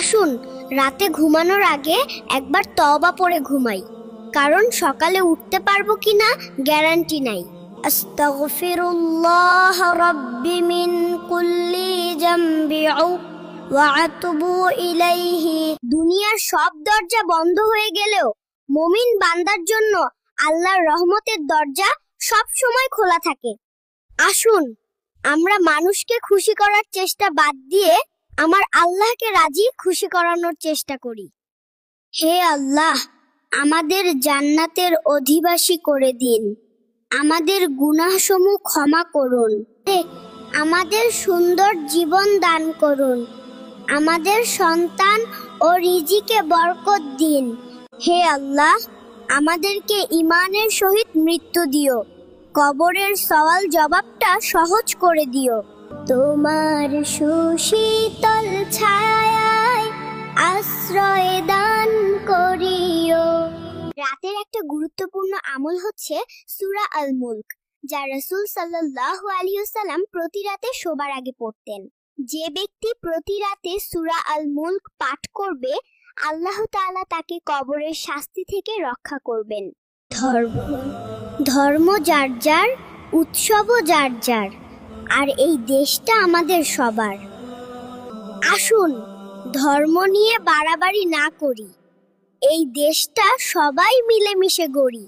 আসুন রাতে ঘুমানোর আগে একবার তওবা পড়ে ঘুমাই, কারণ সকালে উঠতে পারবো কিনা গ্যারান্টি নাই। আস্তাগফিরুল্লাহ রাব্বি মিন কুল্লি জামবি ওয়া আতুবু ইলাইহি। দুনিয়ার সব দরজা বন্ধ হয়ে গেলেও মুমিন বান্দার জন্য আল্লাহর রহমতের দরজা সব সময় খোলা থাকে। আসুন আমরা মানুষকে খুশি করার চেষ্টা বাদ দিয়ে আমার আল্লাহকে রাজি খুশি করানোর চেষ্টা করি। হে আল্লাহ, আমাদের জান্নাতের অধিবাসী করে দিন। আমাদের গুনাহসমূহ ক্ষমা করুন। আমাদের সুন্দর জীবন দান করুন। আমাদের সন্তান ও রিজিকে বরকত দিন। হে আল্লাহ, আমাদেরকে ঈমানের সহিত মৃত্যু দিও। কবরের সওয়াল জবাবটা সহজ করে দিও। তোমার সুশীতল ছায়ায় আশ্রয় দান করিও। রাতের একটা গুরুত্বপূর্ণ আমল হচ্ছে সূরা আল মুলক, যা রাসূল সাল্লাল্লাহু আলাইহি ওয়াসাল্লাম প্রতি রাতে শোবার আগে পড়তেন। যে ব্যক্তি প্রতি রাতে সূরা আল মুলক পাঠ করবে, আল্লাহ তাআলা তাকে কবরের শাস্তি থেকে রক্ষা করবেন। ধর্ম যার যার, উৎসবও যার যার, আর এই দেশটা আমাদের সবার। আসুন ধর্ম নিয়ে বাড়াবাড়ি না করি, এই দেশটা সবাই মিলেমিশে গড়ি।